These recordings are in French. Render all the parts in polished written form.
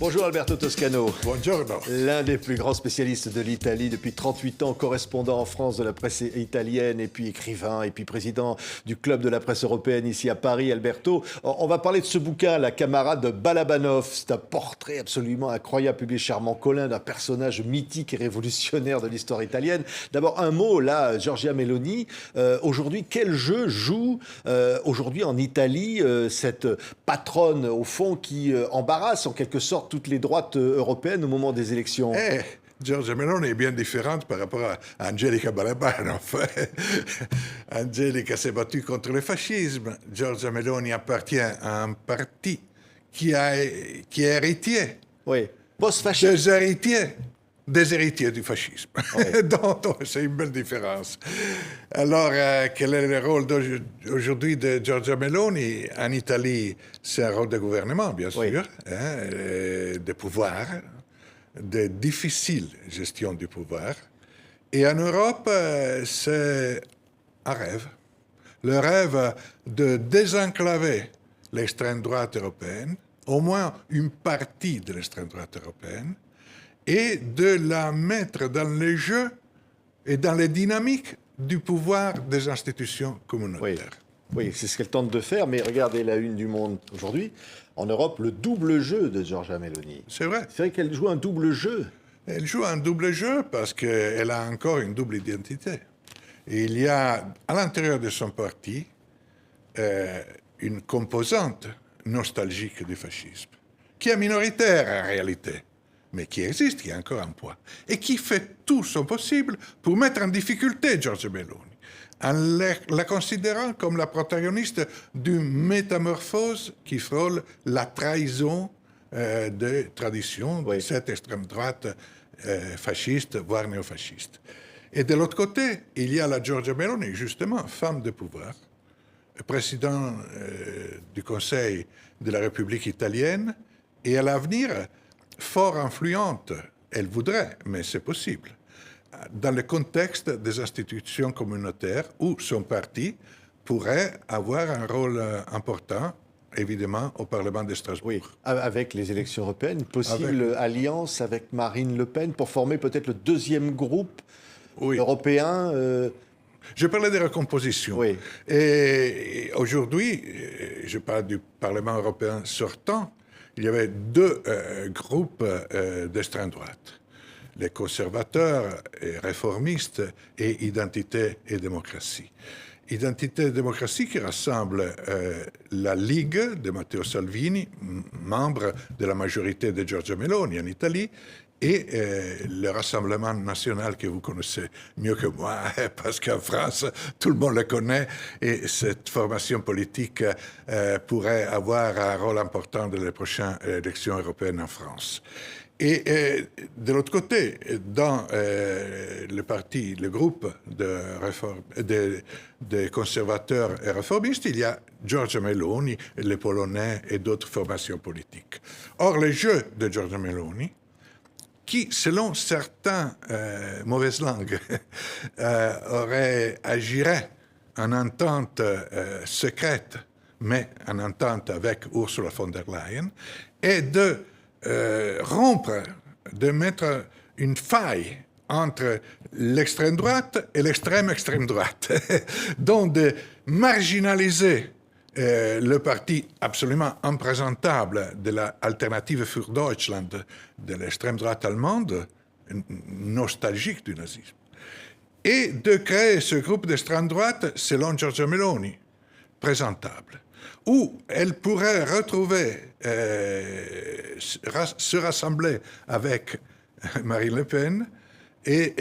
Bonjour Alberto Toscano. Buongiorno. L'un des plus grands spécialistes de l'Italie depuis 38 ans, correspondant en France de la presse italienne et puis écrivain et puis président du club de la presse européenne ici à Paris. Alberto, on va parler de ce bouquin, La camarade de Balabanov. C'est un portrait absolument incroyable publié chez Armand Collin d'un personnage mythique et révolutionnaire de l'histoire italienne. D'abord un mot là, Giorgia Meloni. Aujourd'hui, quel jeu joue aujourd'hui en Italie cette patronne au fond qui embarrasse en quelque sorte toutes les droites européennes au moment des élections? Giorgia Meloni est bien différente par rapport à Angelica Balabanov. Angelica s'est battue contre le fascisme. Giorgia Meloni appartient à un parti qui est héritier. Oui, post-fasciste. Des héritiers du fascisme. Oui. Donc, c'est une belle différence. Alors, quel est le rôle aujourd'hui de Giorgia Meloni? En Italie, c'est un rôle de gouvernement, bien sûr, Oui. De pouvoir, de difficile gestion du pouvoir. Et en Europe, c'est un rêve. Le rêve de désenclaver l'extrême droite européenne, au moins une partie de l'extrême droite européenne, et de la mettre dans les jeux et dans les dynamiques du pouvoir des institutions communautaires. Oui, c'est ce qu'elle tente de faire, mais regardez la une du Monde aujourd'hui. En Europe, le double jeu de Giorgia Meloni. C'est vrai. C'est vrai qu'elle joue un double jeu. Elle joue un double jeu parce qu'elle a encore une double identité. Et il y a à l'intérieur de son parti une composante nostalgique du fascisme, qui est minoritaire en réalité, mais qui existe, qui a encore un poids, et qui fait tout son possible pour mettre en difficulté Giorgia Meloni, en la considérant comme la protagoniste d'une métamorphose qui frôle la trahison des traditions de cette extrême droite fasciste, voire néofasciste. Et de l'autre côté, il y a la Giorgia Meloni, justement, femme de pouvoir, président du Conseil de la République italienne, et à l'avenir, fort influente, elle voudrait, mais c'est possible, dans le contexte des institutions communautaires où son parti pourrait avoir un rôle important, évidemment, au Parlement de Strasbourg. Oui, avec les élections européennes, une possible alliance avec Marine Le Pen pour former peut-être le deuxième groupe européen. Je parlais de recomposition. Oui. Et aujourd'hui, je parle du Parlement européen sortant, il y avait deux groupes d'extrême droite, les conservateurs et réformistes et Identité et démocratie. Identité et démocratie qui rassemble la Ligue de Matteo Salvini, membre de la majorité de Giorgia Meloni en Italie, et le Rassemblement national que vous connaissez mieux que moi, parce qu'en France, tout le monde le connaît, et cette formation politique pourrait avoir un rôle important dans les prochaines élections européennes en France. Et de l'autre côté, dans le groupe de conservateurs et réformistes, il y a Giorgia Meloni, les Polonais et d'autres formations politiques. Or, le jeu de Giorgia Meloni, qui, selon certains mauvaises langues, agirait en entente secrète, mais en entente avec Ursula von der Leyen, est de rompre, de mettre une faille entre l'extrême droite et l'extrême droite, donc de marginaliser le parti absolument imprésentable de l'Alternative für Deutschland, de l'extrême droite allemande, nostalgique du nazisme, et de créer ce groupe d'extrême droite selon Giorgia Meloni, présentable, où elle pourrait retrouver, se rassembler avec Marine Le Pen et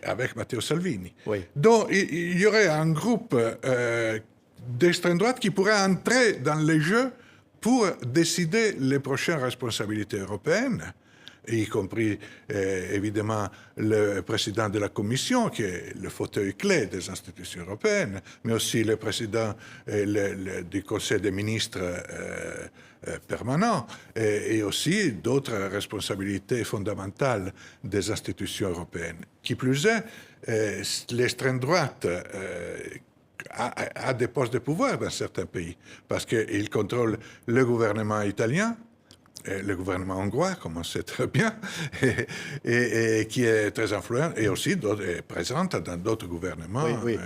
avec Matteo Salvini. Oui. Donc, il y aurait un groupe d'extrême droite qui pourrait entrer dans les jeux pour décider les prochaines responsabilités européennes, y compris évidemment le président de la Commission, qui est le fauteuil clé des institutions européennes, mais aussi le président du Conseil des ministres permanent, et aussi d'autres responsabilités fondamentales des institutions européennes. Qui plus est, l'extrême droite a des postes de pouvoir dans certains pays, parce qu'il contrôle le gouvernement italien, le gouvernement hongrois, comme on sait très bien, et qui est très influent, et aussi est présente dans d'autres gouvernements. Oui,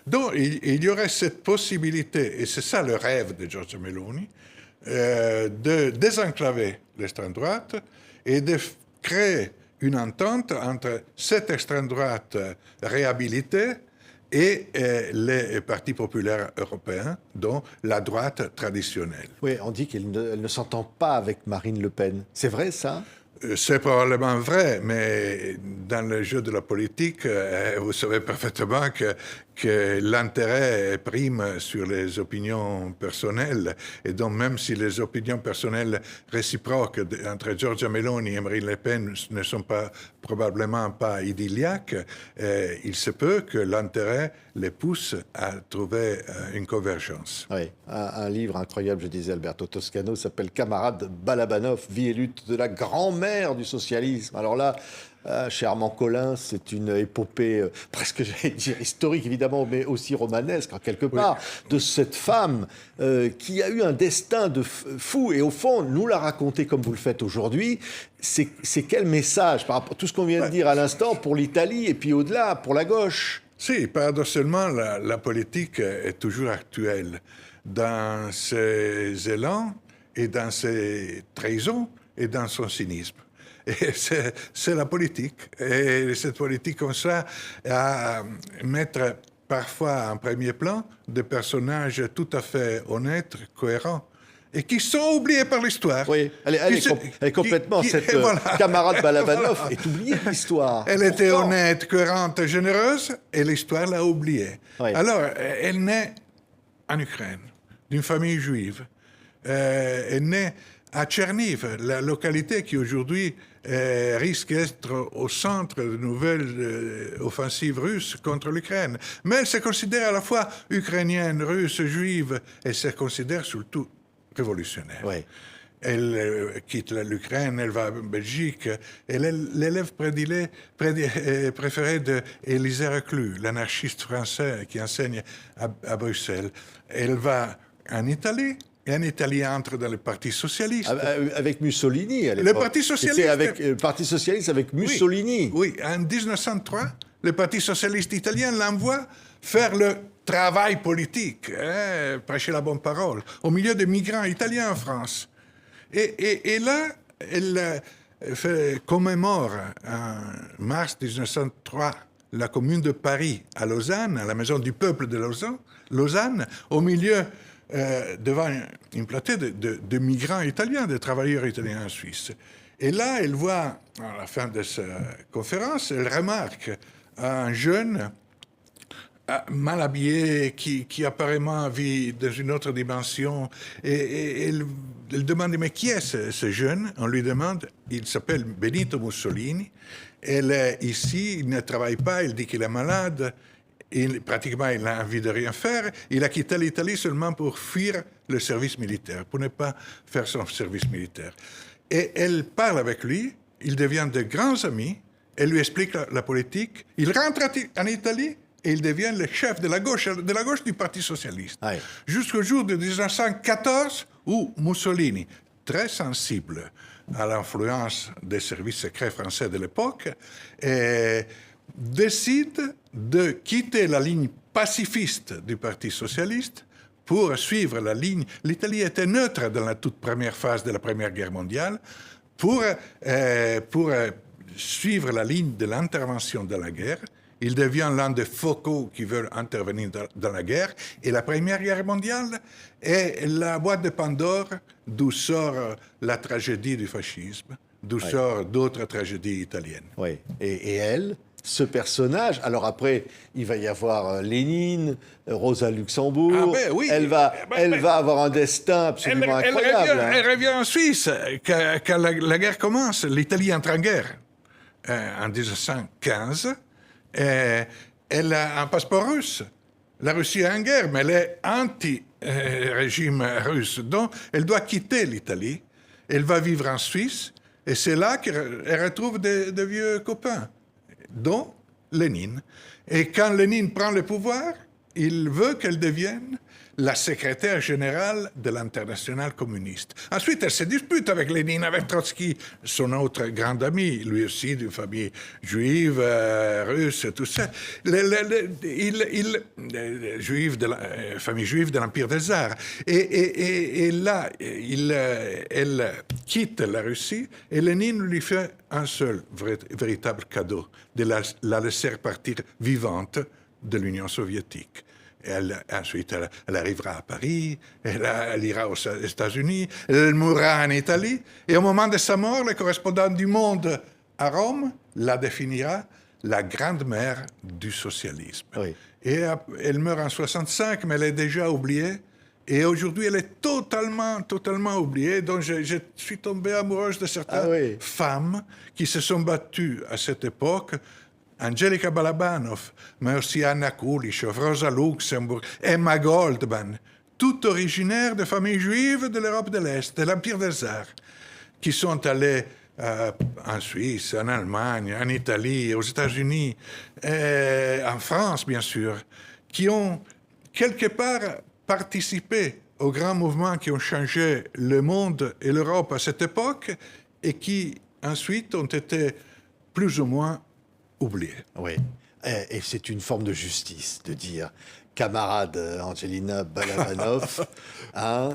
Donc, il y aurait cette possibilité, et c'est ça le rêve de Giorgia Meloni, de désenclaver l'extrême droite et de créer une entente entre cette extrême droite réhabilitée et les partis populaires européens, dont la droite traditionnelle. Oui, on dit qu'elle ne s'entend pas avec Marine Le Pen. C'est vrai, ça? C'est probablement vrai, mais dans le jeu de la politique, vous savez parfaitement que l'intérêt prime sur les opinions personnelles. Et donc, même si les opinions personnelles réciproques entre Giorgia Meloni et Marine Le Pen ne sont probablement pas idylliaques, il se peut que l'intérêt les pousse à trouver une convergence. Oui, un livre incroyable, je disais, Alberto Toscano, s'appelle Camarade Balabanov, vie et lutte de la grand-mère du socialisme. Alors là, cher Armand Collin, c'est une épopée presque, j'allais dire, historique évidemment, mais aussi romanesque en quelque part, de cette femme qui a eu un destin de fou. Et au fond, nous la raconter comme vous le faites aujourd'hui, c'est quel message par rapport à tout ce qu'on vient de dire à l'instant pour l'Italie et puis au-delà, pour la gauche? Si, paradoxalement, la politique est toujours actuelle dans ses élans et dans ses trahisons et dans son cynisme. Et c'est la politique. Et cette politique comme ça, à mettre parfois en premier plan des personnages tout à fait honnêtes, cohérents, et qui sont oubliés par l'histoire. Oui, elle est complètement, cette voilà. Camarade Balabanov voilà. Est oubliée de l'histoire. Elle était honnête, cohérente, généreuse, et l'histoire l'a oubliée. Oui. Alors, elle naît en Ukraine, d'une famille juive. Elle naît à Tcherniv, la localité qui aujourd'hui risque d'être au centre de nouvelles offensives russes contre l'Ukraine. Mais elle se considère à la fois ukrainienne, russe, juive, elle se considère surtout révolutionnaire. Oui. Elle quitte l'Ukraine, elle va en Belgique. Elle est l'élève préféré d'Élisée Reclus, l'anarchiste français qui enseigne à Bruxelles. Elle va en Italie. Et en Italie entre dans le Parti socialiste. Avec Mussolini, à l'époque. Le Parti socialiste. Avec le Parti socialiste avec Mussolini. Oui, en 1903, le Parti socialiste italien l'envoie faire le travail politique, prêcher la bonne parole, au milieu des migrants italiens en France. Et là, elle commémore en mars 1903 la Commune de Paris à Lausanne, à la Maison du Peuple de Lausanne, au milieu devant une platée de migrants italiens, de travailleurs italiens en Suisse. Et là, elle voit, à la fin de sa conférence, elle remarque un jeune mal habillé, qui apparemment vit dans une autre dimension. Et elle demande, mais qui est ce jeune? On lui demande, il s'appelle Benito Mussolini. Elle est ici, il ne travaille pas, il dit qu'il est malade. Pratiquement, il n'a envie de rien faire. Il a quitté l'Italie seulement pour fuir le service militaire, pour ne pas faire son service militaire. Et elle parle avec lui, ils deviennent de grands amis, elle lui explique la politique, il rentre en Italie et il devient le chef de la gauche du Parti socialiste. Aye. Jusqu'au jour de 1914, où Mussolini, très sensible à l'influence des services secrets français de l'époque, décide de quitter la ligne pacifiste du Parti socialiste pour suivre la ligne. L'Italie était neutre dans la toute première phase de la Première Guerre mondiale pour suivre la ligne de l'intervention de la guerre. Il devient l'un des focaux qui veulent intervenir dans la guerre. Et la Première Guerre mondiale est la boîte de Pandore d'où sort la tragédie du fascisme, d'où sort d'autres tragédies italiennes. Oui. Et elle, ce personnage, alors après, il va y avoir Lénine, Rosa Luxembourg, elle va avoir un destin absolument incroyable. Elle revient en Suisse quand la guerre commence. L'Italie entre en guerre en 1915. Elle a un passeport russe. La Russie est en guerre, mais elle est anti-régime russe. Donc, elle doit quitter l'Italie. Elle va vivre en Suisse. Et c'est là qu'elle retrouve des vieux copains, dont Lénine. Et quand Lénine prend le pouvoir, il veut qu'elle devienne la secrétaire générale de l'Internationale communiste. Ensuite, elle se dispute avec Lénine, avec Trotsky, son autre grand ami, lui aussi d'une famille juive, russe, tout ça. Famille juive de l'Empire des Tsars. Et là, elle quitte la Russie et Lénine lui fait un seul véritable cadeau, de la laisser partir vivante de l'Union soviétique. Ensuite, elle arrivera à Paris, elle ira aux États-Unis, elle mourra en Italie. Et au moment de sa mort, le correspondant du Monde à Rome la définira la grande mère du socialisme. Oui. Et elle meurt en 65, mais elle est déjà oubliée. Et aujourd'hui, elle est totalement oubliée. Donc, je suis tombé amoureuse de certaines femmes qui se sont battues à cette époque. Angelika Balabanov, mais aussi Anna Kulischoff, Rosa Luxemburg, Emma Goldman, toutes originaires de familles juives de l'Europe de l'Est, de l'Empire des Tsars, qui sont allées en Suisse, en Allemagne, en Italie, aux États-Unis, en France, bien sûr, qui ont quelque part participé aux grands mouvements qui ont changé le monde et l'Europe à cette époque et qui ensuite ont été plus ou moins oubliés. Oui, et c'est une forme de justice de dire, camarade Angelina Balabanov, hein,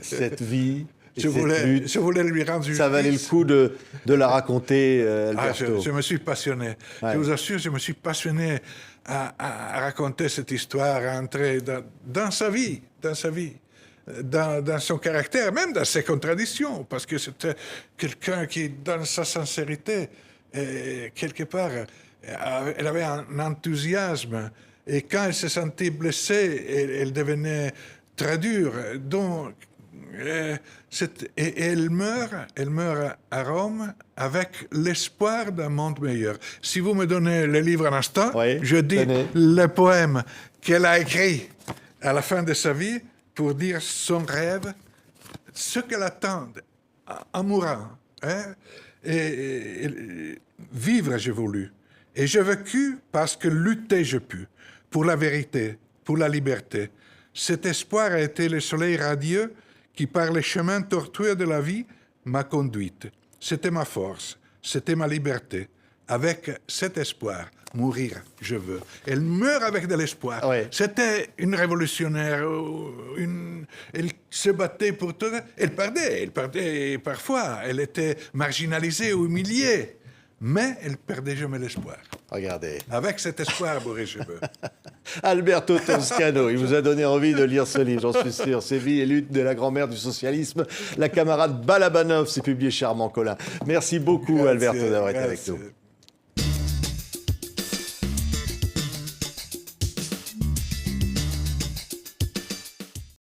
cette vie, je voulais lui rendre justice. Ça valait le coup de la raconter, Alberto. Je me suis passionné. Ouais. Je vous assure, je me suis passionné à raconter cette histoire, à entrer dans sa vie, dans son caractère, même dans ses contradictions, parce que c'était quelqu'un qui, dans sa sincérité, quelque part, elle avait un enthousiasme, et quand elle se sentait blessée, elle devenait très dure. Donc, et elle meurt à Rome avec l'espoir d'un monde meilleur. Si vous me donnez le livre un instant, je dis le poème qu'elle a écrit à la fin de sa vie pour dire son rêve, ce qu'elle attend en mourant. Hein? Et vivre, j'ai voulu. Et j'ai vécu parce que lutter, je pus. Pour la vérité, pour la liberté. Cet espoir a été le soleil radieux qui, par les chemins tortueux de la vie, m'a conduite. C'était ma force, c'était ma liberté. Avec cet espoir, mourir, je veux. Elle meurt avec de l'espoir. Oui. C'était une révolutionnaire. Elle se battait pour tout. Elle perdait parfois. Elle était marginalisée ou humiliée. Mais elle perdait jamais l'espoir. Regardez. Avec cet espoir, Boris, je veux. Alberto Toscano, il vous a donné envie de lire ce livre, j'en suis sûr. Ces vies et luttes de la grand-mère du socialisme. La camarade Balabanov, c'est publié chez Armand Collin. Merci beaucoup, Alberto, d'avoir été avec nous.